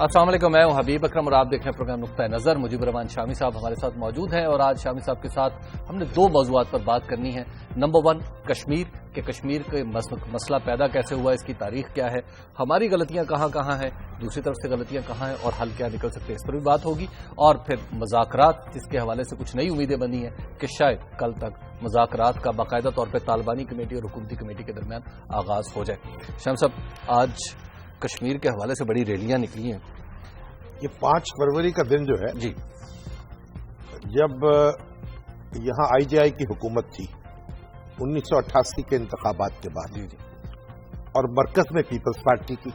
السلام علیکم، میں ہوں حبیب اکرم اور آپ دیکھ رہے ہیں پروگرام نقطہ نظر۔ مجیب الرحمان شامی صاحب ہمارے ساتھ موجود ہیں اور آج شامی صاحب کے ساتھ ہم نے دو موضوعات پر بات کرنی ہے۔ نمبر 1 کشمیر، کہ کشمیر کے مسئلہ پیدا کیسے ہوا، اس کی تاریخ کیا ہے، ہماری غلطیاں کہاں کہاں ہیں، دوسری طرف سے غلطیاں کہاں ہیں اور حل کیا نکل سکتے ہیں، اس پر بھی بات ہوگی۔ اور پھر مذاکرات، جس کے حوالے سے کچھ نئی امیدیں بنی ہیں کہ شاید کل تک مذاکرات کا باقاعدہ طور پر طالبانی کمیٹی اور حکومتی کمیٹی کے درمیان آغاز ہو جائے۔ شام صاحب، آج کشمیر کے حوالے سے بڑی ریلیاں نکلی ہیں۔ یہ 5 فروری کا دن جو ہے جی، جب یہاں آئی جے آئی کی حکومت تھی 1988 کے انتخابات کے بعد، جی جی، اور مرکز میں پیپلز پارٹی کی،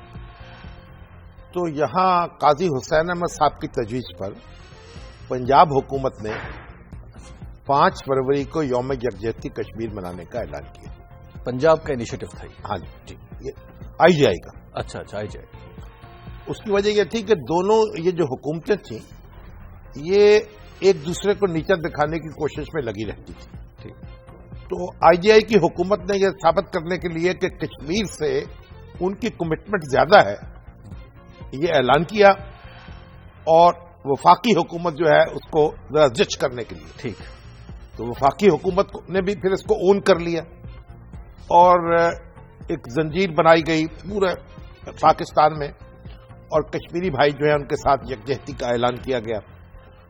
تو یہاں قاضی حسین احمد صاحب کی تجویز پر پنجاب حکومت نے 5 فروری کو یوم یکجہتی کشمیر منانے کا اعلان کیا۔ پنجاب کا انیشیٹو تھا یہ؟ ہاں جی، یہ آئی جے آئی کا۔ اچھا، آئی جائے۔ اس کی وجہ یہ تھی کہ دونوں یہ جو حکومتیں تھیں یہ ایک دوسرے کو نیچا دکھانے کی کوشش میں لگی رہتی تھی۔ تو آئی جے آئی کی حکومت نے یہ ثابت کرنے کے لیے کہ کشمیر سے ان کی کمٹمنٹ زیادہ ہے، یہ اعلان کیا، اور وفاقی حکومت جو ہے اس کو ذرا زچ کرنے کے لیے، ٹھیک، تو وفاقی حکومت نے بھی پھر اس کو اون کر لیا اور ایک زنجیر بنائی گئی پورے پاکستان میں، اور کشمیری بھائی جو ہے ان کے ساتھ یکجہتی کا اعلان کیا گیا۔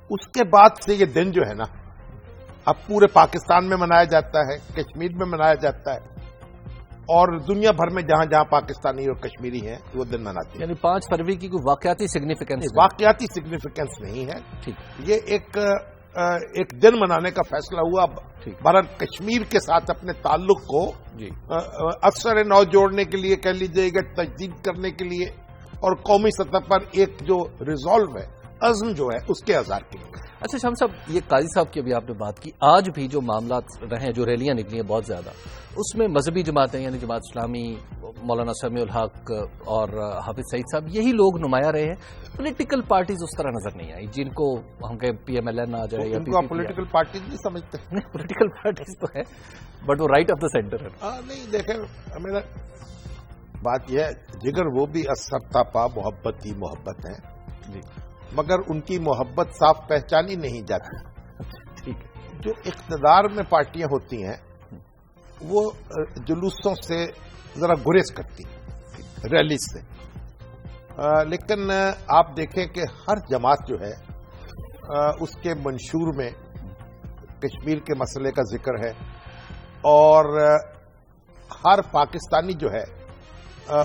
اس کے بعد سے یہ دن جو ہے نا اب پورے پاکستان میں منایا جاتا ہے، کشمیر میں منایا جاتا ہے، اور دنیا بھر میں جہاں جہاں پاکستانی اور کشمیری ہیں وہ دن مناتے ہیں۔ یعنی 5 فروری کی کوئی واقعاتی سگنیفیکینس؟ واقعاتی سگنیفیکینس نہیں ہے، ٹھیک، یہ ایک دن منانے کا فیصلہ ہوا۔ بھارت کشمیر کے ساتھ اپنے تعلق کو جی، اکثر نو جوڑنے کے لیے کہہ لیجیے گا، تجدید کرنے کے لیے، اور قومی سطح پر ایک جو ریزالو ہے، عزم جو ہے، اس کے اظہار کے لیے۔ اچھا شام صاحب، یہ قاضی صاحب کی ابھی آپ نے بات کی، آج بھی جو معاملات رہے، جو ریلیاں نکلی ہیں بہت زیادہ، اس میں مذہبی جماعتیں یعنی جماعت اسلامی، مولانا سمیع الحق اور حافظ سعید صاحب، یہی لوگ نمایاں رہے ہیں۔ پولیٹیکل پارٹیز اس طرح نظر نہیں آئی جن کو ہم کہ پی ایم ایل این آ جائے یا ان کو آپ پولیٹیکل پارٹیز نہیں سمجھتے؟ پولیٹیکل پارٹیز تو ہے، بٹ وہ رائٹ آف دا سینٹر ہے۔ نہیں، دیکھیں، میرا بات یہ ہے، جگر وہ بھی اثر تاپا محبت ہی محبت ہے، جی، مگر ان کی محبت صاف پہچانی نہیں جاتی۔ ٹھیک ہے، جو اقتدار میں پارٹیاں ہوتی ہیں وہ جلوسوں سے ذرا گریز کرتی ہیں، ریلی سے، لیکن آپ دیکھیں کہ ہر جماعت جو ہے اس کے منشور میں کشمیر کے مسئلے کا ذکر ہے، اور ہر پاکستانی جو ہے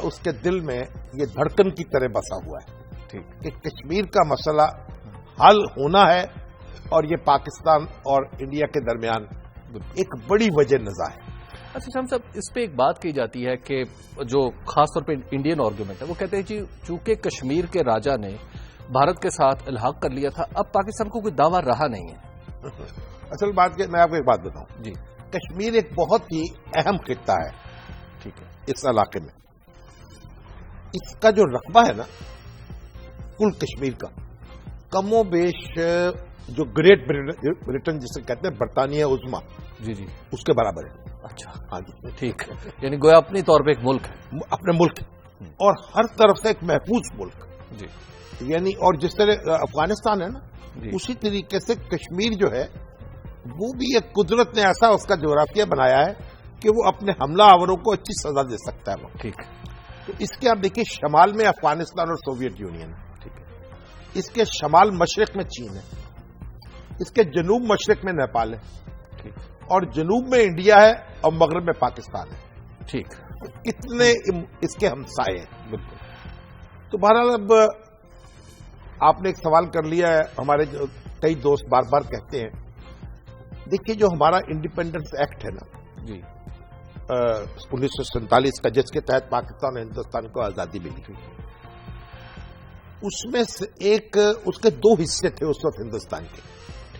اس کے دل میں یہ دھڑکن کی طرح بسا ہوا ہے کہ کشمیر کا مسئلہ حل ہونا ہے، اور یہ پاکستان اور انڈیا کے درمیان ایک بڑی وجہ نزاع ہے۔ اچھا شام صاحب، اس پہ ایک بات کہی جاتی ہے کہ جو خاص طور پہ انڈین آرگومنٹ ہے، وہ کہتے ہیں جی چونکہ کشمیر کے راجا نے بھارت کے ساتھ الحاق کر لیا تھا، اب پاکستان کو کوئی دعویٰ رہا نہیں ہے۔ اصل بات کہ میں آپ کو ایک بات بتاؤں، جی، کشمیر ایک بہت ہی اہم خطہ ہے، ٹھیک ہے، اس علاقے میں اس کا جو رقبہ ہے نا کل کشمیر کا، کم و بیش جو گریٹ برٹن جسے کہتے ہیں برطانیہ عظما، جی جی، اس کے برابر ہے۔ اچھا، ہاں جی، ٹھیک، یعنی گویا اپنی طور پہ ایک ملک ہے، اپنے ملک، اور ہر طرف سے ایک محفوظ ملک، جی، یعنی اور جس طرح افغانستان ہے نا، جی، اسی طریقے سے کشمیر جو ہے وہ بھی ایک قدرت نے ایسا اس کا جغرافیہ بنایا ہے کہ وہ اپنے حملہ آوروں کو اچھی سزا دے سکتا ہے وہ۔ ٹھیک، تو اس کے آپ دیکھیے شمال میں افغانستان اور سوویت یونین ہے، ٹھیک ہے، اس کے شمال مشرق میں چین ہے، اس کے جنوب مشرق میں نیپال ہے، ٹھیک، اور جنوب میں انڈیا ہے، اور مغرب میں پاکستان ہے۔ ٹھیک، اتنے اس کے ہمسائے ہیں۔ بالکل۔ تو بہرحال اب آپ نے ایک سوال کر لیا ہے، ہمارے جو کئی دوست بار بار کہتے ہیں، دیکھیے جو ہمارا انڈیپینڈنس ایکٹ ہے نا، جی، 1947 کا، جس کے تحت پاکستان اور ہندوستان کو آزادی ملی تھی، اس میں سے ایک، اس کے 2 حصے تھے اس وقت ہندوستان کے،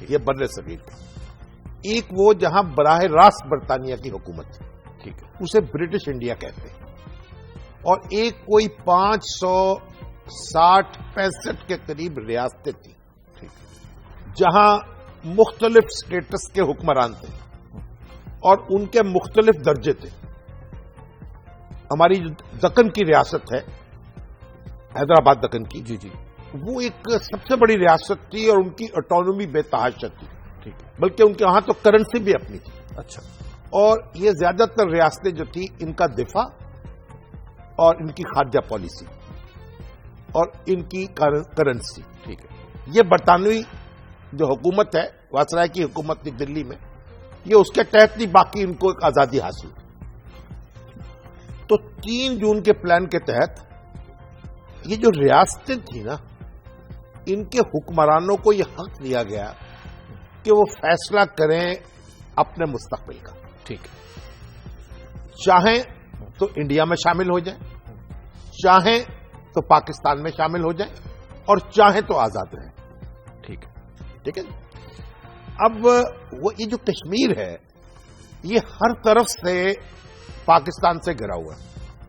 یہ بر صغیر کے، ایک وہ جہاں براہ راست برطانیہ کی حکومت تھی، ٹھیک ہے، اسے برٹش انڈیا کہتے ہیں، اور ایک کوئی 560-65 کے قریب ریاستیں تھیں، جہاں مختلف سٹیٹس کے حکمران تھے اور ان کے مختلف درجے تھے۔ ہماری جو دکن کی ریاست ہے حیدرآباد دکن کی، جی جی، وہ ایک سب سے بڑی ریاست تھی اور ان کی آٹونومی بے تحاشا تھی، ٹھیک ہے، بلکہ ان کے وہاں تو کرنسی بھی اپنی تھی. اچھا، اور یہ زیادہ تر ریاستیں جو تھی ان کا دفاع اور ان کی خارجہ پالیسی اور ان کی کرنسی، ٹھیک ہے، یہ برطانوی جو حکومت ہے، وائسرائے کی حکومت تھی دلی میں، یہ اس کے تحت نہیں، باقی ان کو ایک آزادی حاصل. تو 3 جون کے پلان کے تحت یہ جو ریاستیں تھیں نا، ان کے حکمرانوں کو یہ حق دیا گیا کہ وہ فیصلہ کریں اپنے مستقبل کا. ٹھیک ہے، چاہیں تو انڈیا میں شامل ہو جائیں، چاہیں تو پاکستان میں شامل ہو جائیں، اور چاہیں تو آزاد رہیں. ٹھیک ہے، ٹھیک ہے. اب وہ یہ جو کشمیر ہے یہ ہر طرف سے پاکستان سے گھرا ہوا ہے.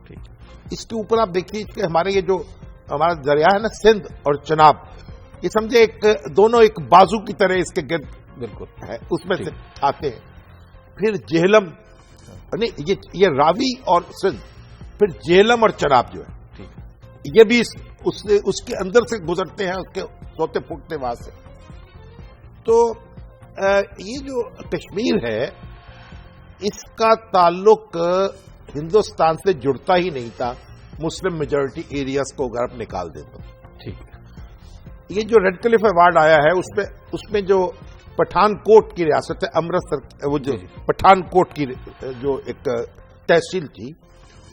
ٹھیک ہے، اس کے اوپر آپ دیکھیے کہ ہمارے یہ جو ہمارا دریا ہے نا سندھ اور چناب، یہ سمجھے ایک دونوں ایک بازو کی طرح اس کے گرد بالکل ہے، اس میں سے آتے ہیں. پھر جہلم، نہیں یہ راوی اور سندھ، پھر جہلم اور چناب جو ہے ٹھیک ہے، یہ بھی اس کے اندر سے گزرتے ہیں، اس کے سوتے پھوٹتے وہاں سے. تو یہ جو کشمیر ہے اس کا تعلق ہندوستان سے جڑتا ہی نہیں تھا، مسلم میجورٹی ایریاز کو اگر آپ نکال دیتے. ٹھیک ہے، یہ جو ریڈ کلف ایوارڈ آیا ہے اس میں جو پٹھان کوٹ کی ریاست ہے امرتسر، وہ جو پٹھان کوٹ کی جو ایک تحصیل تھی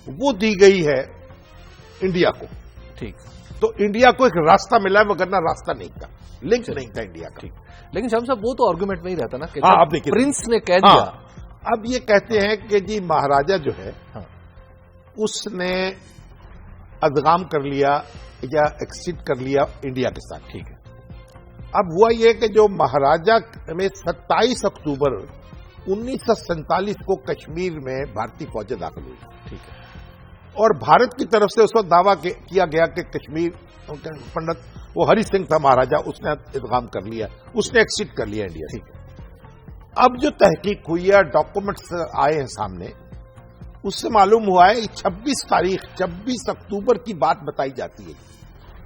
وہ دی گئی ہے انڈیا کو. ٹھیک، تو انڈیا کو ایک راستہ ملا ہے، وگرنہ راستہ نہیں تھا، لنک نہیں تھا انڈیا کا. لیکن شام صاحب وہ تو آرگومنٹ میں ہی رہتا نا کہ ہاں، اب دیکھیے پرنس نے کہہ دیا. اب یہ کہتے ہیں کہ جی مہاراجہ جو ہے اس نے ادغام کر لیا یا ایکسیڈ کر لیا انڈیا کے ساتھ. ٹھیک ہے، اب ہوا یہ کہ جو مہاراجہ میں 27 اکتوبر 1947 کو کشمیر میں بھارتی فوجیں داخل ہوئی. ٹھیک ہے، اور بھارت کی طرف سے اس وقت دعویٰ کیا گیا کہ کشمیر، پنڈت وہ ہری سنگھ تھا مہاراجہ، اس نے ادغام کر لیا، اس نے ایکسیڈ کر لیا انڈیا. ٹھیک ہے، اب جو تحقیق ہوئی ہے، ڈاکومنٹس آئے ہیں سامنے، اس سے معلوم ہوا ہے 26 اکتوبر کی بات بتائی جاتی ہے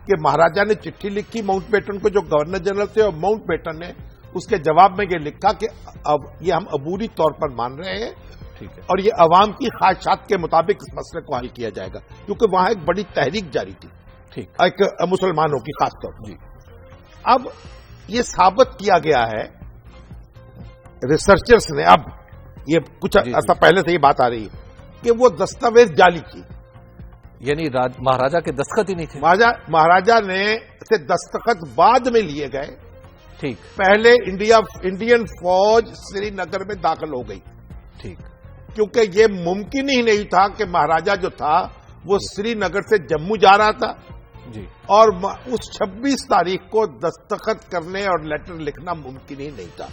کہ مہاراجہ نے چٹھی لکھی ماؤنٹ بیٹن کو جو گورنر جنرل تھے، اور ماؤنٹ بیٹن نے اس کے جواب میں یہ لکھا کہ اب یہ ہم عبوری طور پر مان رہے ہیں، ٹھیک ہے، اور یہ عوام کی خواہشات کے مطابق اس مسئلے کو حل کیا جائے گا، کیونکہ وہاں ایک بڑی تحریک جاری تھی ٹھیک، ایک مسلمانوں کی خاص طور پر. جی، اب یہ ثابت کیا گیا ہے ریسرچرز نے، اب یہ کچھ عرصہ پہلے سے یہ بات آ رہی ہے کہ وہ دستاویز جعلی کی، یعنی مہاراجہ کے دستخط ہی نہیں تھے. مہاراجہ نے سے دستخط بعد میں لیے گئے. ٹھیک، پہلے انڈین فوج سری نگر میں داخل ہو گئی، ٹھیک، کیونکہ یہ ممکن ہی نہیں تھا کہ مہاراجہ جو تھا وہ سری نگر سے جموں جا رہا تھا، جی، اور اس 26 تاریخ کو دستخط کرنے اور لیٹر لکھنا ممکن ہی نہیں تھا.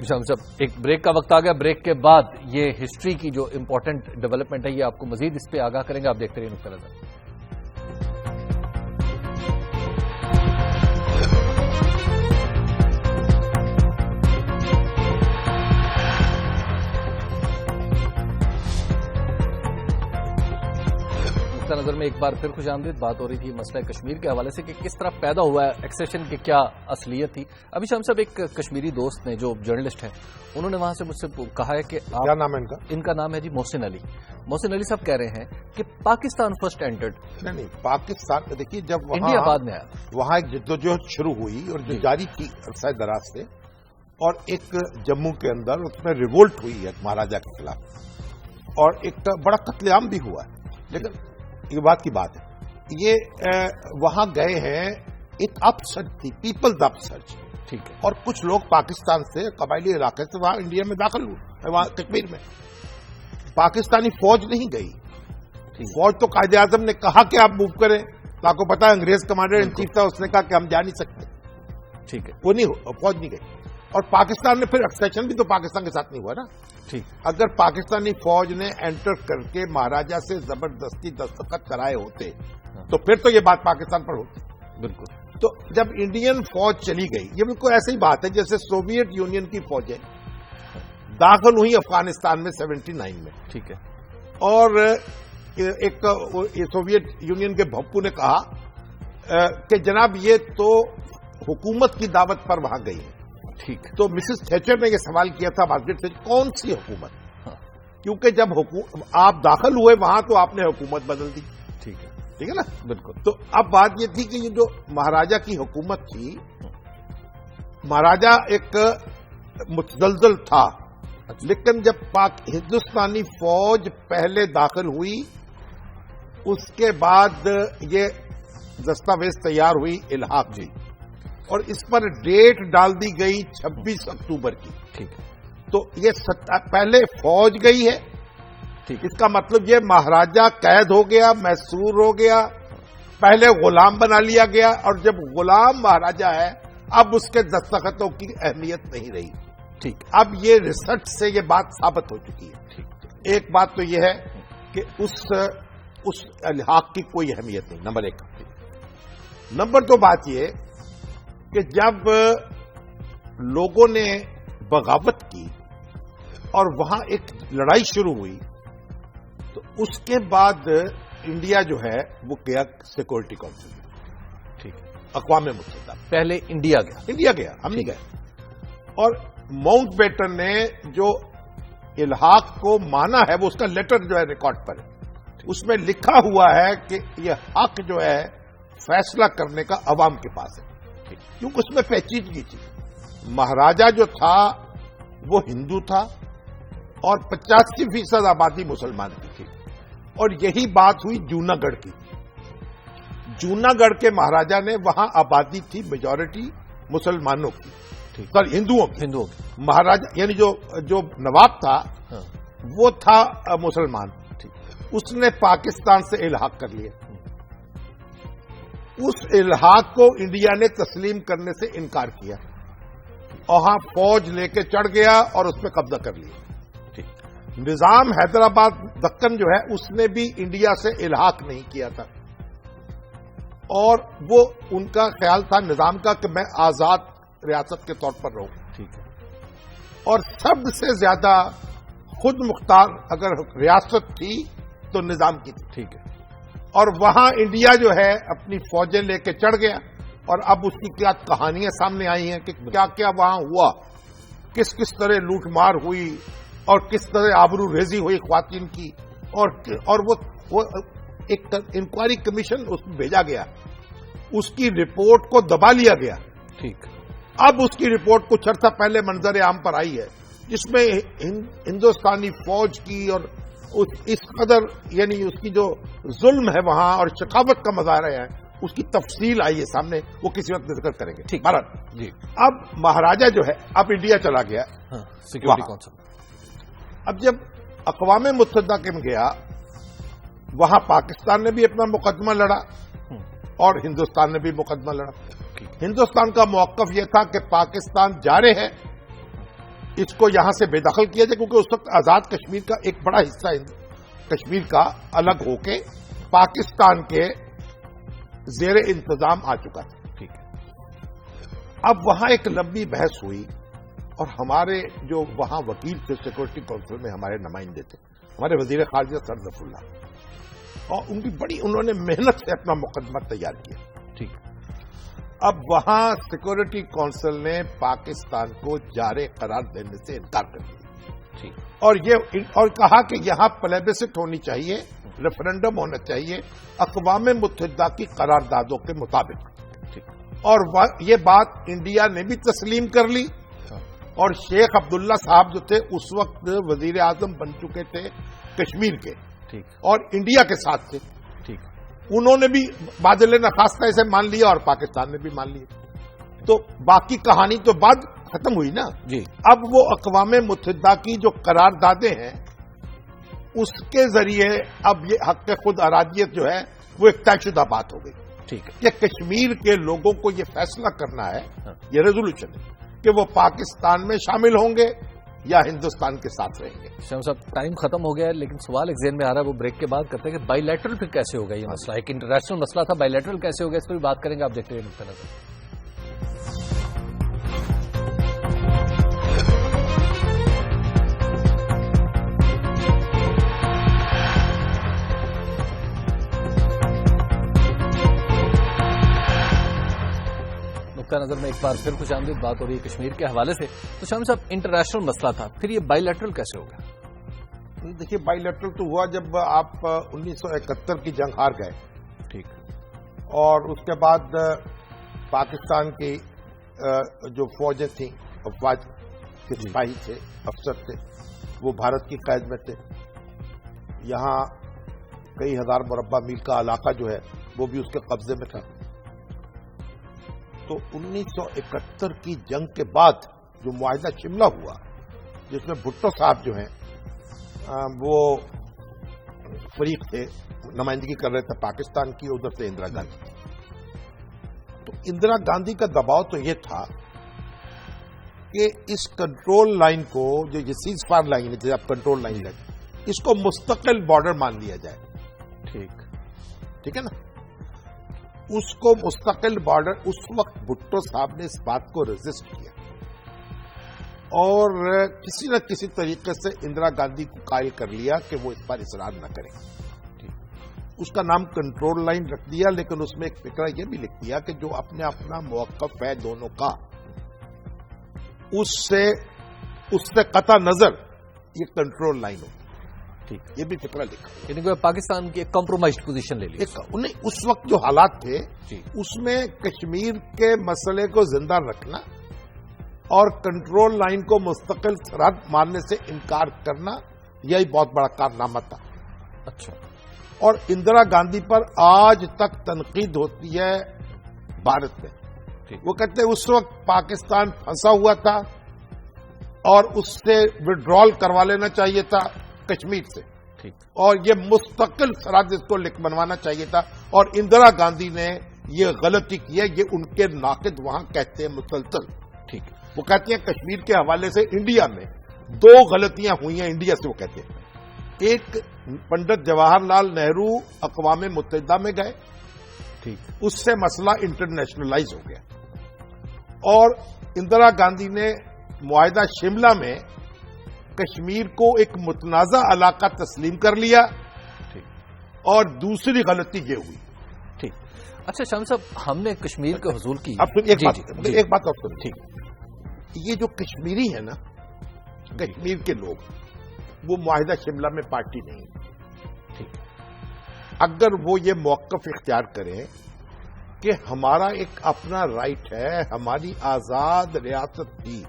صاحب ایک بریک کا وقت آ گیا. بریک کے بعد یہ ہسٹری کی جو امپورٹنٹ ڈیولپمنٹ ہے یہ آپ کو مزید اس پہ آگاہ کریں گے. آپ دیکھتے رہیے نقطہ نظر. نظر میں ایک بار پھر خوش آمدید. بات ہو رہی تھی مسئلہ کشمیر کے حوالے سے کہ کس طرح پیدا ہوا ہے ایکسیشن کی کیا اصلیت تھی. ابھی شام صاحب ایک کشمیری دوست نے جو جرنلسٹ ہیں انہوں نے وہاں سے مجھ سے کہا ہے کہ کیا نام ہے ان کا نام ہے جی محسن علی. محسن علی صاحب کہہ رہے ہیں کہ پاکستان فرسٹ اینٹرڈ. نہیں پاکستان دیکھیے جب انڈیا بعد میں آیا, وہاں ایک جدوجہد شروع ہوئی اور جو جاری تھی عرصہ دراز سے, اور ایک جموں کے اندر اس میں ریوولٹ ہوئی ہے مہاراجہ کے خلاف اور ایک بڑا قتل عام بھی ہوا ہے. لیکن یہ بات کی بات ہے, یہ وہاں گئے ہیں ایک اپ سرچ تھی, پیپلز اپ سرچ, ٹھیک ہے, اور کچھ لوگ پاکستان سے قبائلی علاقے سے وہاں انڈیا میں داخل ہوئے, وہاں کشمیر میں. پاکستانی فوج نہیں گئی, فوج تو قائد اعظم نے کہا کہ آپ موو کریں, آپ کو پتا انگریز کمانڈر ان چیف تھا, اس نے کہا کہ ہم جا نہیں سکتے, ٹھیک ہے, وہ نہیں, فوج نہیں گئی. اور پاکستان نے پھر ایکسیشن بھی تو پاکستان کے ساتھ نہیں ہوا نا. ٹھیک, اگر پاکستانی فوج نے انٹر کر کے مہاراجہ سے زبردستی دستخط کرائے ہوتے تو پھر تو یہ بات پاکستان پر ہوتی. بالکل. تو جب انڈین فوج چلی گئی, یہ بالکل ایسی ہی بات ہے جیسے سوویت یونین کی فوجیں داخل ہوئی افغانستان میں 79 میں, ٹھیک ہے, اور ایک سوویت یونین کے بھپو نے کہا کہ جناب یہ تو حکومت کی دعوت پر وہاں گئی ہے. ٹھیک. تو مسز تھیچر نے یہ سوال کیا تھا مارگریٹ تھیچر کون سی حکومت؟ کیونکہ جب آپ داخل ہوئے وہاں تو آپ نے حکومت بدل دی. ٹھیک ہے. ٹھیک ہے نا. بالکل. تو اب بات یہ تھی کہ یہ جو مہاراجا کی حکومت تھی، مہاراجا ایک متزلزل تھا، لیکن جب ہندوستانی فوج پہلے داخل ہوئی اس کے بعد یہ دستاویز تیار ہوئی الحاق کی، اور اس پر ڈیٹ ڈال دی گئی 26 اکتوبر کی. ٹھیک ہے. تو یہ پہلے فوج گئی ہے. ٹھیک. اس کا مطلب یہ مہاراجا قید ہو گیا، محصور ہو گیا، پہلے غلام بنا لیا گیا، اور جب غلام مہاراجا ہے اب اس کے دستخطوں کی اہمیت نہیں رہی. ٹھیک. اب یہ ریسرچ سے یہ بات ثابت ہو چکی ہے. ٹھیک. ایک بات تو یہ ہے کہ اس الحاق کی کوئی اہمیت نہیں، نمبر 1. نمبر 2 بات یہ کہ جب لوگوں نے بغاوت کی اور وہاں ایک لڑائی شروع ہوئی تو اس کے بعد انڈیا جو ہے وہ گیا سیکورٹی کونسل میں. ٹھیک. اقوام متحدہ. پہلے انڈیا گیا، ہم نہیں گئے. اور ماؤنٹ بیٹن نے جو الحاق کو مانا ہے وہ اس کا لیٹر جو ہے ریکارڈ پر ہے، اس میں لکھا ہوا ہے کہ یہ حق جو ہے فیصلہ کرنے کا عوام کے پاس ہے. کیونکہ اس میں پیچیدگی تھی. مہاراجا جو تھا وہ ہندو تھا اور 85% آبادی مسلمان کی تھی، اور یہی بات ہوئی جوناگڑھ کی. جوناگڑھ کے مہاراجا نے وہاں آبادی تھی میجورٹی مسلمانوں کی، ہندوؤں کی. مہاراجا یعنی جو نواب تھا وہ تھا مسلمان. اس نے پاکستان سے الحاق کر لیا. اس الحاق کو انڈیا نے تسلیم کرنے سے انکار کیا، اور وہاں فوج لے کے چڑھ گیا اور اس پہ قبضہ کر لیا. نظام حیدرآباد دکن جو ہے اس نے بھی انڈیا سے الحاق نہیں کیا تھا، اور وہ ان کا خیال تھا نظام کا کہ میں آزاد ریاست کے طور پر رہوں. ٹھیک ہے. اور سب سے زیادہ خود مختار اگر ریاست تھی تو نظام کی تھی. ٹھیک ہے. اور وہاں انڈیا جو ہے اپنی فوجیں لے کے چڑھ گیا، اور اب اس کی کیا کہانیاں سامنے آئی ہیں کہ کیا کیا وہاں ہوا، کس کس طرح لوٹ مار ہوئی اور کس طرح آبرو ریزی ہوئی خواتین کی، اور وہ ایک انکوائری کمیشن اس میں بھیجا گیا، اس کی رپورٹ کو دبا لیا گیا. ٹھیک. اب اس کی رپورٹ کچھ عرصہ پہلے منظر عام پر آئی ہے، جس میں ہندوستانی فوج کی اور اس قدر یعنی اس کی جو ظلم ہے وہاں اور شقاوت کا مظاہرہ ہے اس کی تفصیل آئی ہے سامنے، وہ کسی وقت ذکر کریں گے. ٹھیک. جی. اب مہاراجا جو ہے اب انڈیا چلا گیا سیکورٹی کونسل. اب جب اقوام متحدہ کے میں گیا وہاں پاکستان نے بھی اپنا مقدمہ لڑا اور ہندوستان نے بھی مقدمہ لڑا. ہندوستان کا موقف یہ تھا کہ پاکستان جارے ہے، اس کو یہاں سے بے دخل کیا جائے، کیونکہ اس وقت آزاد کشمیر کا ایک بڑا حصہ کشمیر کا الگ ہو کے پاکستان کے زیر انتظام آ چکا تھا. ٹھیک ہے. اب وہاں ایک لمبی بحث ہوئی، اور ہمارے جو وہاں وکیل تھے سیکورٹی کونسل میں ہمارے نمائندے تھے، ہمارے وزیر خارجہ سر ظفر اللہ، اور ان کی انہوں نے محنت سے اپنا مقدمہ تیار کیا. ٹھیک. اب وہاں سیکورٹی کونسل نے پاکستان کو جارے قرار دینے سے انکار کر دیا. ٹھیک. اور کہا کہ یہاں پلیبسٹ ہونی چاہیے، ریفرنڈم ہونا چاہیے اقوام متحدہ کی قراردادوں کے مطابق. ٹھیک. اور یہ بات انڈیا نے بھی تسلیم کر لی، اور شیخ عبداللہ صاحب جو تھے اس وقت وزیر اعظم بن چکے تھے کشمیر کے، ٹھیک، اور انڈیا کے ساتھ تھے، ٹھیک، انہوں نے بھی بادل نخواستہ اسے مان لیا اور پاکستان نے بھی مان لیا. تو باقی کہانی تو بعد ختم ہوئی نا جی. اب وہ اقوام متحدہ کی جو قراردادیں ہیں اس کے ذریعے اب یہ حق خود ارادیت جو ہے وہ ایک طے شدہ بات ہو گئی. ٹھیک ہے. کہ کشمیر کے لوگوں کو یہ فیصلہ کرنا ہے، یہ ریزولوشن ہے کہ وہ پاکستان میں شامل ہوں گے یا ہندوستان کے ساتھ رہیں گے. شاہ صاحب ٹائم ختم ہو گیا ہے، لیکن سوال ایک ذہن میں آ رہا ہے، وہ بریک کے بعد کرتے ہیں کہ بائی لیٹرل پھر کیسے ہوگا یہ مسئلہ؟ ایک انٹرنیشنل مسئلہ تھا، بائی لیٹرل کیسے ہوگا، اس پر بھی بات کریں گے. آپ دیکھتے رہیے نقطہ نظر. نظر میں ایک بار پھر خوش آمدید. بات ہو رہی ہے کشمیر کے حوالے سے. تو شامی صاحب انٹرنیشنل مسئلہ تھا, پھر یہ بائی لیٹرل کیسے ہو گیا؟ دیکھیے بائی لیٹرل تو ہوا جب آپ 1971 کی جنگ ہار گئے, ٹھیک, اور اس کے بعد پاکستان کی جو فوجیں تھیں, افواج کے سپاہی تھے, افسر تھے, وہ بھارت کی قید میں تھے. یہاں کئی ہزار مربع میل کا علاقہ جو ہے وہ بھی اس کے قبضے میں تھا. تو 1971 کی جنگ کے بعد جو معاہدہ شملہ ہوا, جس میں بھٹو صاحب جو ہیں وہ فریق تھے, نمائندگی کر رہے تھے پاکستان کی, ادھر سے اندرا گاندھی. تو اندرا گاندھی کا دباؤ تو یہ تھا کہ اس کنٹرول لائن کو, جو یہ سیز فائر لائن ہے جسے آپ کنٹرول لائن کہتے ہیں, اس کو مستقل بارڈر مان لیا جائے. ٹھیک ہے نا. اس کو مستقل بارڈر, اس وقت بھٹو صاحب نے اس بات کو ریزسٹ کیا اور کسی نہ کسی طریقے سے اندرا گاندھی کو قائل کر لیا کہ وہ اس پر اصرار نہ کریں. اس کا نام کنٹرول لائن رکھ دیا, لیکن اس میں ایک فکرہ یہ بھی لکھ دیا کہ جو اپنا موقف ہے دونوں کا, اس سے قطع نظر یہ کنٹرول لائن ہو. یہ بھی فکرہ لکھا, یعنی کہ پاکستان کی ایک کمپرومائزڈ پوزیشن لے لی. اس وقت جو حالات تھے اس میں کشمیر کے مسئلے کو زندہ رکھنا اور کنٹرول لائن کو مستقل سرحد ماننے سے انکار کرنا, یہی بہت بڑا کارنامہ تھا. اچھا. اور اندرا گاندھی پر آج تک تنقید ہوتی ہے بھارت میں. وہ کہتے ہیں اس وقت پاکستان پھنسا ہوا تھا اور اس سے وڈرال کروا لینا چاہیے تھا کشمیر سے, اور یہ مستقل سرحد اس کو بنوانا چاہیے تھا. اور اندرا گاندھی نے یہ غلطی کی ہے, یہ ان کے ناقد وہاں کہتے ہیں مسلسل. ٹھیک ہے. وہ کہتے ہیں کشمیر کے حوالے سے انڈیا میں دو غلطیاں ہوئی ہیں انڈیا سے. وہ کہتے ہیں ایک, پنڈت جواہر لال نہرو اقوام متحدہ میں گئے, ٹھیک, اس سے مسئلہ انٹرنیشنلائز ہو گیا, اور اندرا گاندھی نے معاہدہ شملہ میں کشمیر کو ایک متنازع علاقہ تسلیم کر لیا. اور دوسری غلطی یہ ہوئی. ٹھیک. اچھا شامی صاحب, ہم نے کشمیر کے حصول کی. اب ایک بات اور سنیں. ٹھیک. یہ جو کشمیری ہے نا, کشمیر کے لوگ, وہ معاہدہ شملہ میں پارٹی نہیں. ٹھیک. اگر وہ یہ موقف اختیار کریں کہ ہمارا ایک اپنا رائٹ ہے, ہماری آزاد ریاست تھی,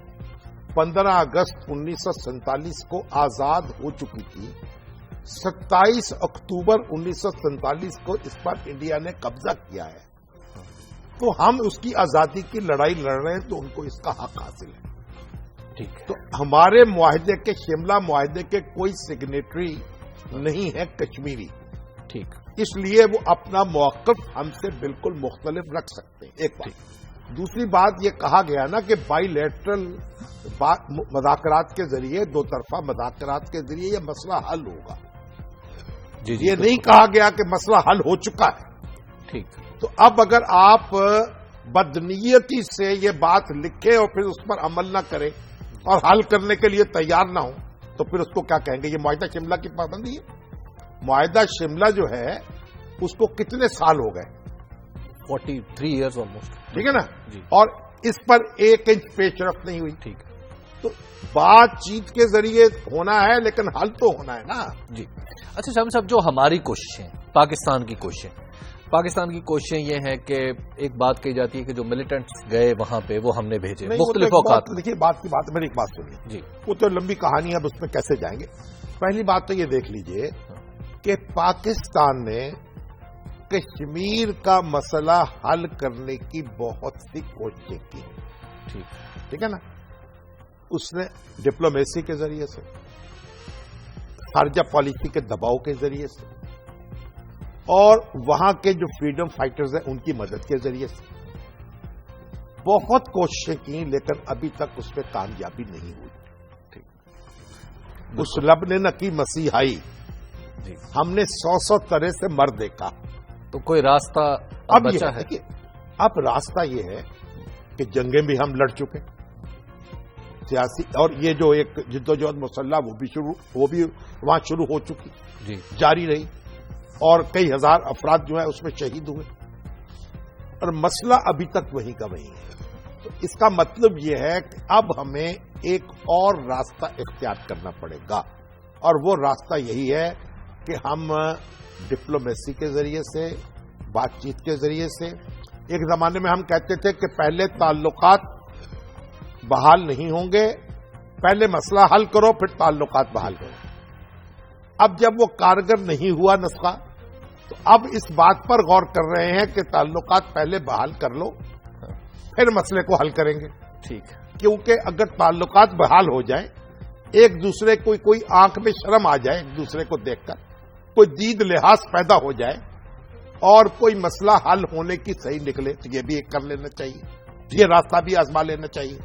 15 اگست 1947 کو آزاد ہو چکی تھی, 27 اکتوبر 1947 کو اس پر انڈیا نے قبضہ کیا ہے, تو ہم اس کی آزادی کی لڑائی لڑ رہے ہیں, تو ان کو اس کا حق حاصل ہے. ٹھیک. تو ہمارے معاہدے کے, شملہ معاہدے کے کوئی سگنیٹری نہیں ہے کشمیری. ٹھیک. اس لیے وہ اپنا موقف ہم سے بالکل مختلف رکھ سکتے ہیں. ایک بات. دوسری بات یہ کہا گیا نا کہ بائی لیٹرل مذاکرات کے ذریعے, دو طرفہ مذاکرات کے ذریعے یہ مسئلہ حل ہوگا. یہ نہیں کہا گیا کہ مسئلہ حل ہو چکا ہے. ٹھیک. تو اب اگر آپ بدنیتی سے یہ بات لکھیں اور پھر اس پر عمل نہ کریں اور حل کرنے کے لیے تیار نہ ہوں, تو پھر اس کو کیا کہیں گے؟ یہ معاہدہ شملہ کی پابندی ہے. معاہدہ شملہ جو ہے اس کو کتنے سال ہو گئے؟ 43 ایئرز آلموسٹ. ٹھیک ہے نا. اور اس پر 1 انچ پیش رفت نہیں ہوئی. ٹھیک. تو بات چیت کے ذریعے ہونا ہے, لیکن حل تو ہونا ہے نا. جی. اچھا شامی صاحب, جو ہماری کوششیں, پاکستان کی کوششیں یہ ہیں کہ ایک بات کہی جاتی ہے کہ جو ملیٹنٹس گئے وہاں پہ وہ ہم نے بھیجے مختلف اوقات. دیکھیے بات کی بات, میری ایک بات سنیے. جی. وہ تو لمبی کہانی ہے, اب اس میں کیسے جائیں گے. پہلی بات تو یہ دیکھ لیجئے کہ پاکستان نے کشمیر کا مسئلہ حل کرنے کی بہت سی کوششیں کی. ٹھیک ہے نا. اس نے ڈپلومیسی کے ذریعے سے, خارجہ پالیسی کے دباؤ کے ذریعے سے, اور وہاں کے جو فریڈم فائٹرز ہیں ان کی مدد کے ذریعے سے بہت کوششیں کی, لیکن ابھی تک اس پہ کامیابی نہیں ہوئی. اس لب نے نہ کی مسیحائی. ہم نے 100 طرح سے مر دیکھا. تو کوئی راستہ اب بچا ہے؟ اب راستہ یہ ہے کہ جنگیں بھی ہم لڑ چکے, سیاسی, اور یہ جو ایک جدوجہد مسلح وہ بھی وہاں شروع ہو چکی, جاری رہی, اور کئی ہزار افراد جو ہیں اس میں شہید ہوئے, اور مسئلہ ابھی تک وہیں کا وہیں ہے. اس کا مطلب یہ ہے کہ اب ہمیں ایک اور راستہ اختیار کرنا پڑے گا، اور وہ راستہ یہی ہے کہ ہم ڈپلومیسی کے ذریعے سے، بات چیت کے ذریعے سے، ایک زمانے میں ہم کہتے تھے کہ پہلے تعلقات بحال نہیں ہوں گے، پہلے مسئلہ حل کرو پھر تعلقات بحال کرو۔ اب جب وہ کارگر نہیں ہوا نسخہ، تو اب اس بات پر غور کر رہے ہیں کہ تعلقات پہلے بحال کر لو پھر مسئلے کو حل کریں گے۔ ٹھیک، کیونکہ اگر تعلقات بحال ہو جائیں، ایک دوسرے کو کوئی آنکھ میں شرم آ جائے، ایک دوسرے کو دیکھ کر کوئی دید لحاظ پیدا ہو جائے اور کوئی مسئلہ حل ہونے کی صحیح نکلے، تو یہ بھی ایک کر لینا چاہیے، یہ راستہ بھی آزما لینا چاہیے۔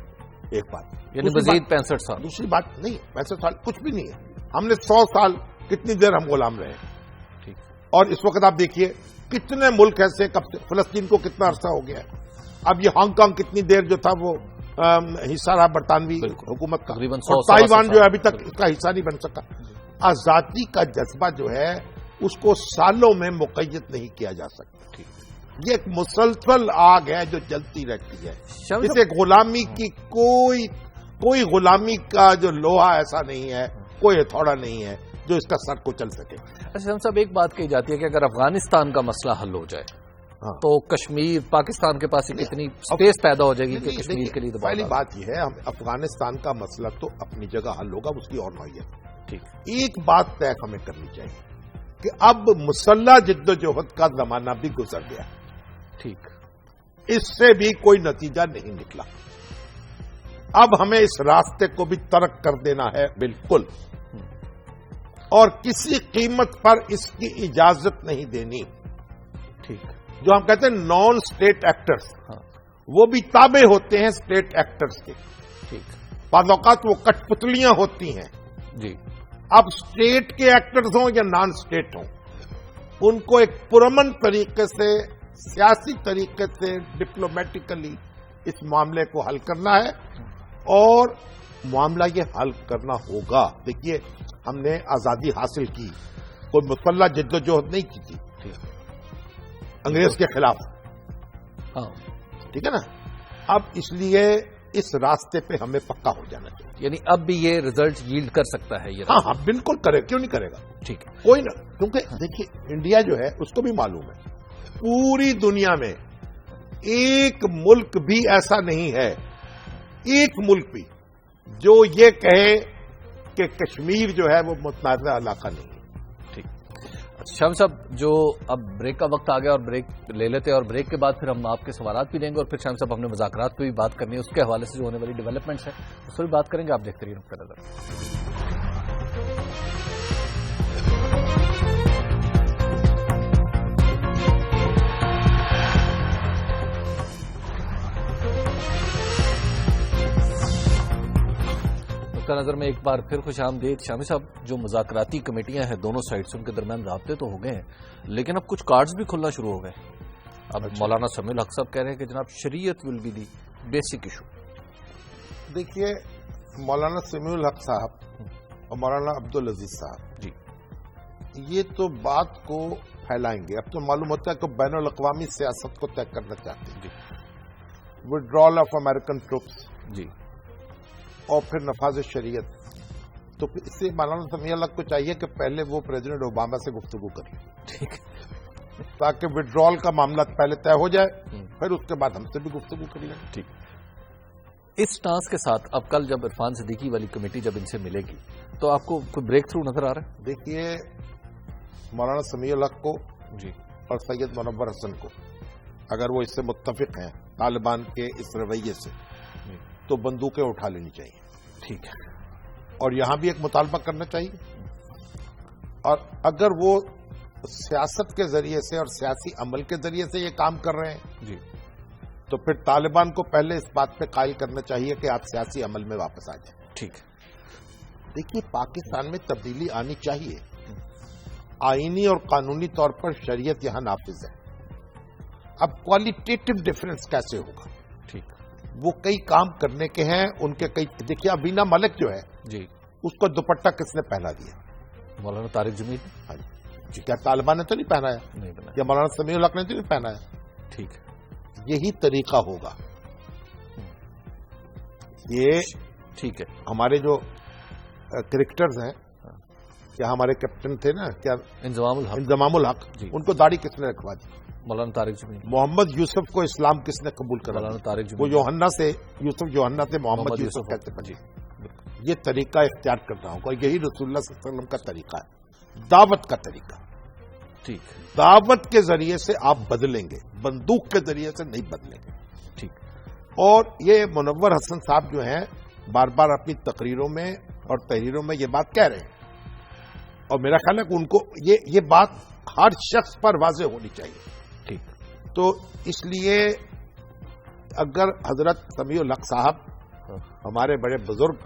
ایک بات، یعنی مزید 65 سال۔ دوسری بات نہیں، 65 سال کچھ بھی نہیں ہے، ہم نے 100 سال کتنی دیر ہم غلام رہے ہیں، ٹھیک، اور اس وقت آپ دیکھیے کتنے ملک ایسے، کب سے فلسطین کو کتنا عرصہ ہو گیا ہے، اب یہ ہانگ کانگ کتنی دیر جو تھا وہ حصہ رہا برطانوی حکومت کا، تقریباً اور تائیوان جو ہے ابھی تک اس کا حصہ نہیں بن سکا۔ آزادی کا جذبہ جو ہے اس کو سالوں میں مقید نہیں کیا جا سکتا، یہ ایک مسلسل آگ ہے جو جلتی رہتی ہے۔ اسے غلامی کی کوئی غلامی کا جو لوہا ایسا نہیں ہے، کوئی ہتھوڑا نہیں ہے جو اس کا سر کو چل سکے۔ اچھا ہم صاحب، ایک بات کہی جاتی ہے کہ اگر افغانستان کا مسئلہ حل ہو جائے تو کشمیر، پاکستان کے پاس ایک اتنی اسپیس پیدا ہو جائے گی کہ کشمیر کے لیے تو پہلی بات یہ ہے، افغانستان کا مسئلہ تو اپنی جگہ حل ہوگا، اس کی اور نوعیت۔ ٹھیک، ایک بات طے ہمیں کرنی چاہیے کہ اب مسلح جدوجہد کا زمانہ بھی گزر گیا، ٹھیک، اس سے بھی کوئی نتیجہ نہیں نکلا، اب ہمیں اس راستے کو بھی ترک کر دینا ہے بالکل، اور کسی قیمت پر اس کی اجازت نہیں دینی۔ ٹھیک، جو ہم کہتے ہیں نان اسٹیٹ ایکٹرز، وہ بھی تابع ہوتے ہیں اسٹیٹ ایکٹرز کے، ٹھیک، بعض اوقات وہ کٹ پتلیاں ہوتی ہیں۔ جی، اب اسٹیٹ کے ایکٹرز ہوں یا نان اسٹیٹ ہوں، ان کو ایک پرامن طریقے سے، سیاسی طریقے سے، ڈپلومیٹیکلی اس معاملے کو حل کرنا ہے، اور معاملہ یہ حل کرنا ہوگا۔ دیکھیے، ہم نے آزادی حاصل کی، کوئی مسلح جدوجہد نہیں کی تھی انگریز کے خلاف، ہاں، ٹھیک ہے نا؟ اب اس لیے اس راستے پہ ہمیں پکا ہو جانا چاہیے۔ یعنی اب بھی یہ رزلٹ ییلڈ کر سکتا ہے یہ؟ ہاں ہاں بالکل کرے، کیوں نہیں کرے گا؟ ٹھیک ہے، کوئی نہ، کیونکہ دیکھیے انڈیا جو ہے اس کو بھی معلوم ہے، پوری دنیا میں ایک ملک بھی ایسا نہیں ہے، ایک ملک بھی جو یہ کہے کہ کشمیر جو ہے وہ متنازع علاقہ نہیں ہے۔ شام صاحب، جو اب بریک کا وقت آ گیا اور بریک لے لیتے ہیں، اور بریک کے بعد پھر ہم آپ کے سوالات بھی دیں گے، اور پھر شام صاحب ہم نے مذاکرات پہ بھی بات کرنی ہے، اس کے حوالے سے جو ہونے والی ڈیولپمنٹس ہیں اس پر بھی بات کریں گے۔ آپ دیکھتے رہیے نقطہ نظر۔ نظر میں ایک بار پھر خوش آمدید شامی صاحب۔ جو مذاکراتی کمیٹیاں ہیں دونوں سائڈ سے، ان کے درمیان رابطے تو ہو گئے ہیں، لیکن اب کچھ کارڈز بھی کھلنا شروع ہو گئے۔ اب مولانا سمیع الحق صاحب کہہ رہے ہیں کہ جناب شریعت will be the basic issue. دیکھیے، مولانا سمیع الحق صاحب اور مولانا عبدالعزیز صاحب جی، یہ تو بات کو پھیلائیں گے۔ اب تو معلوم ہوتا ہے کہ بین الاقوامی سیاست کو طے کرنا چاہتے ہیں، وڈرال آف امریکن ٹروپس جی، اور پھر نفاذ شریعت، تو اس سے مولانا سمیع الحق کو چاہیے کہ پہلے وہ پریزیڈنٹ اوباما سے گفتگو کریں، ٹھیک، تاکہ وڈرال کا معاملہ پہلے طے ہو جائے، پھر اس کے بعد ہم سے بھی گفتگو کر لیں۔ ٹھیک، اس ٹانس کے ساتھ اب کل جب عرفان صدیقی والی کمیٹی جب ان سے ملے گی تو آپ کو کوئی بریک تھرو نظر آ رہا ہے؟ دیکھیے، مولانا سمیع الحق کو جی، اور سید منور حسن کو اگر وہ اس سے متفق ہیں طالبان کے اس رویے سے، تو بندوقیں اٹھا لینی چاہیے، ٹھیک ہے، اور یہاں بھی ایک مطالبہ کرنا چاہیے، اور اگر وہ سیاست کے ذریعے سے اور سیاسی عمل کے ذریعے سے یہ کام کر رہے ہیں جی، تو پھر طالبان کو پہلے اس بات پہ قائل کرنا چاہیے کہ آپ سیاسی عمل میں واپس آ جائیں۔ ٹھیک، دیکھیے، پاکستان میں تبدیلی آنی چاہیے، آئینی اور قانونی طور پر شریعت یہاں نافذ ہے، اب کوالٹیٹو ڈفرنس کیسے ہوگا؟ ٹھیک، وہ کئی کام کرنے کے ہیں، ان کے کئی، دیکھیے ابینا ملک جو ہے جی، اس کو دوپٹہ کس نے پہنا دیا؟ مولانا طارق جمیل نے؟ ہاں جی، کیا طالبان نے تو نہیں پہنایا؟ نہیں بنا، یا مولانا سمیع الحق نے تو نہیں پہنایا؟ ٹھیک، یہی طریقہ ہوگا یہ ٹھیک ہے. ہمارے جو کرکٹرز ہیں، کیا ہمارے کیپٹن تھے نا، کیا انضمام الحق، ان کو داڑھی کس نے رکھوا دی؟ مولانا طارق جمیل. محمد یوسف کو اسلام کس نے قبول کرا؟ مولانا طارق جمیل. وہ یوحنا سے محمد یوسف کہتے ہیں. یہ طریقہ اختیار کرنا ہوگا. یہی رسول اللہ صلی اللہ علیہ وسلم کا طریقہ ہے، دعوت کا طریقہ. ٹھیک. دعوت کے ذریعے سے آپ بدلیں گے، بندوق کے ذریعے سے نہیں بدلیں گے. ٹھیک. اور یہ منور حسن صاحب جو ہیں بار بار اپنی تقریروں میں اور تحریروں میں یہ بات کہہ رہے ہیں، اور میرا خیال ہے کہ ان کو یہ بات ہر شخص پر واضح ہونی چاہیے. ٹھیک. تو اس لیے اگر حضرت سمیع الحق صاحب ہمارے بڑے بزرگ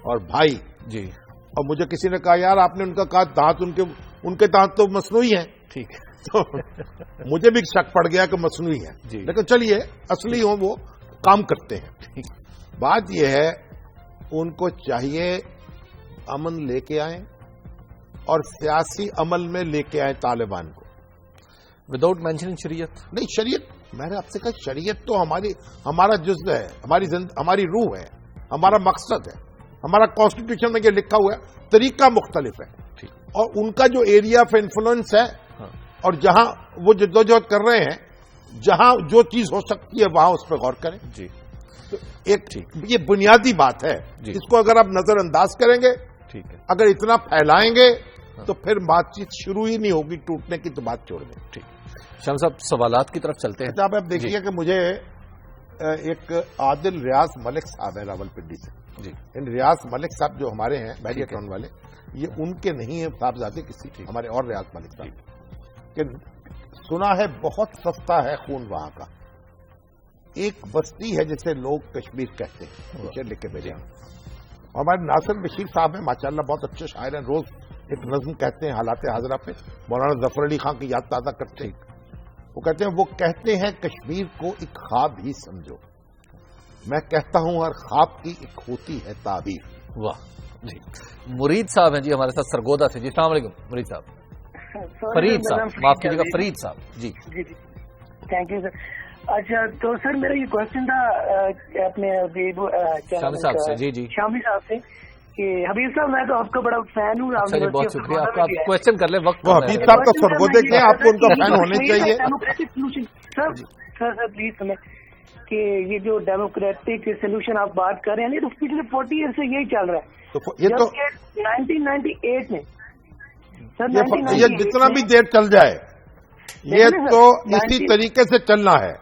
اور بھائی جی، اور مجھے کسی نے کہا یار آپ نے ان کا کہا دانت ان کے دانت تو مصنوعی ہیں. ٹھیک. تو مجھے بھی شک پڑ گیا کہ مصنوعی ہے جی. لیکن چلیے اصلی ہوں وہ کام کرتے ہیں. بات یہ ہے ان کو چاہیے امن لے کے آئیں اور سیاسی عمل میں لے کے آئیں طالبان کو، وداؤٹ مینشننگ شریعت. نہیں شریعت، میں نے آپ سے کہا شریعت تو ہمارا جزو ہے، ہماری روح ہے، ہمارا مقصد ہے. ہمارا کانسٹیٹیوشن میں یہ لکھا ہوا ہے، طریقہ مختلف ہے اور ان کا جو ایریا آف انفلوئنس ہے اور جہاں وہ جدوجہد کر رہے ہیں، جہاں جو چیز ہو سکتی ہے وہاں اس پہ غور کریں. جی. تو ایک یہ بنیادی بات ہے جی. اس کو اگر آپ نظر انداز کریں گے، ٹھیک ہے، اگر اتنا پھیلائیں گے تو پھر بات چیت شروع ہی نہیں ہوگی، ٹوٹنے کی تو بات چھوڑ دیں. ٹھیک. شام صاحب سوالات کی طرف چلتے ہیں. صاحب آپ دیکھیے کہ مجھے ایک عادل ریاض ملک صاحب ہے راول پنڈی سے. جی. ان ریاض ملک صاحب جو ہمارے ہیں بحریہ ٹاؤن والے، یہ ان کے نہیں ہیں صاحبزادے کسی ہمارے اور ریاض ملک صاحب کہ سنا ہے بہت سستا ہے خون وہاں کا. ایک بستی ہے جسے لوگ کشمیر کہتے ہیں، پیچھے لکھ کے بھیجے. ہمارے ناصر بشیر صاحب ہیں ماشاءاللہ، بہت اچھے شاعر ہیں، روز ایک نظم کہتے ہیں حالات حاضرہ پہ، مولانا ظفر علی خان کی یاد تازہ کرتے ہیں. وہ کہتے ہیں، وہ کہتے ہیں کشمیر کو ایک خواب ہی سمجھو، میں کہتا ہوں ہر خواب کی ایک ہوتی ہے تعبیر. واہ جی. مرید صاحب ہیں جی ہمارے ساتھ سرگودا سے. جی السلام علیکم مرید صاحب. فرید صاحب معاف کیجیے گا، فرید صاحب. جی جی جی تھینک یو سر. اچھا تو سر میرا یہ کوشچن تھا اپنے شامی صاحب سے. جی جی شامی صاحب سے کہ حبیب صاحب میں تو آپ کا بڑا فین ہوں. اچھا جی بہت شکریہ آپ کا. آپ کوشچن کر لیں، وقت حبیب صاحب کا سرگودے کے آپ کو ان کا فین ہونے چاہیے. سر پلیز سمجھ کہ یہ جو ڈیموکریٹک سولوشن آپ بات کر رہے ہیں تو پچھلے 40 ایئر سے یہی چل رہا ہے. یہ تو 1998 میں یہ جتنا بھی دیر چل جائے یہ تو اسی طریقے سے چلنا ہے.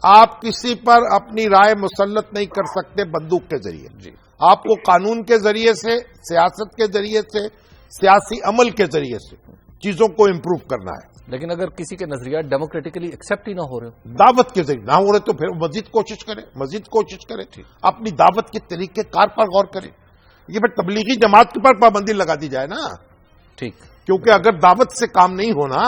آپ کسی پر اپنی رائے مسلط نہیں کر سکتے بندوق کے ذریعے. آپ کو قانون کے ذریعے سے، سیاست کے ذریعے سے، سیاسی عمل کے ذریعے سے چیزوں کو امپروو کرنا ہے. لیکن اگر کسی کے نظریات ڈیموکریٹکلی ایکسپٹ ہی نہ ہو رہے، دعوت کے ذریعے نہ ہو رہے تو پھر مزید کوشش کریں، اپنی دعوت کے طریقے کار پر غور کریں. یہ پھر تبلیغی جماعت کے پر پابندی لگا دی جائے نا. ٹھیک. کیونکہ اگر دعوت سے کام نہیں ہونا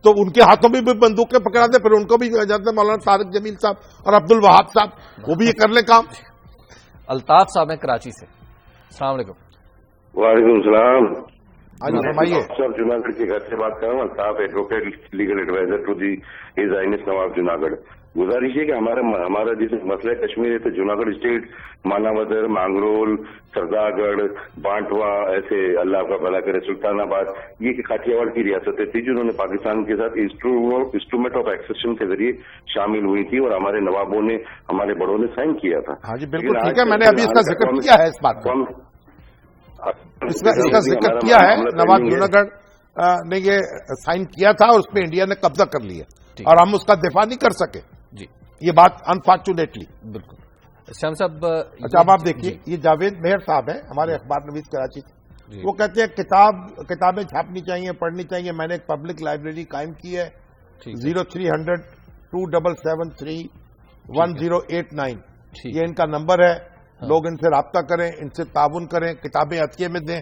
تو ان کے ہاتھوں میں بھی بندوقیں پکڑا دیں، پھر ان کو بھی جاتے مولانا طارق جمیل صاحب اور عبد الوہاب صاحب، وہ بھی یہ کر لیں کام. الطاف صاحب ہیں کراچی سے. السلام علیکم. وعلیکم السلام. ہاں جی فرمائیے. صاحب جوناگڑھ کے گھر سے بات کر رہا ہوں. Altaf advocate legal adviser to the his highness Nawab Junagadh. گزارش ہے کہ ہمارا جس مسئلہ کشمیر ہے تو جوناگڑھ اسٹیٹ، ماناودر، مانگرول، سردار گڑھ، بانٹوا، ایسے اللہ کا بھلا کرے سلطان آباد، یہ کاٹیا واڑ کی ریاستیں تھی جنہوں نے پاکستان کے ساتھ انسٹرومنٹ آف ایکسیشن کے ذریعے شامل ہوئی تھی اور ہمارے نوابوں نے، ہمارے بڑوں نے سائن کیا تھا. ہاں جی بالکل ٹھیک ہے، میں نے ابھی اس کا ذکر کیا ہے. اس بات کا اس کا ذکر کیا ہے. نواب جوناگڑھ نے یہ سائن کیا تھا اور اس پہ انڈیا نے قبضہ کر لیا اور ہم اس کا دفاع نہیں کر سکے. جی یہ بات انفارچونیٹلی. بالکل. شام صاحب اچھا اب آپ دیکھیے یہ جاوید مہر صاحب ہیں ہمارے اخبار نویس کراچی، وہ کہتے ہیں کتابیں چھاپنی چاہیے، پڑھنی چاہیے. میں نے ایک پبلک لائبریری قائم کی ہے 0300 2773 1089. یہ ان کا نمبر ہے. لوگ ان سے رابطہ کریں، ان سے تعاون کریں، کتابیں عطیے میں دیں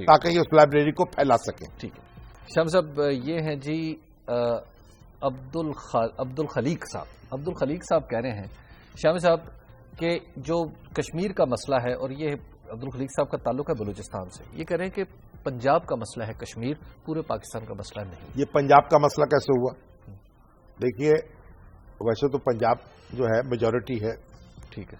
تاکہ یہ اس لائبریری کو پھیلا سکیں. ٹھیک ہے. شام صاحب یہ ہیں جی عبد الخلیق صاحب. عبد الخلیق صاحب کہہ رہے ہیں شامی صاحب کہ جو کشمیر کا مسئلہ ہے، اور یہ عبد الخلیق صاحب کا تعلق ہے بلوچستان سے، یہ کہہ رہے ہیں کہ پنجاب کا مسئلہ ہے کشمیر، پورے پاکستان کا مسئلہ نہیں. یہ پنجاب کا مسئلہ کیسے ہوا؟ دیکھیے ویسے تو پنجاب جو ہے میجورٹی ہے، ٹھیک ہے،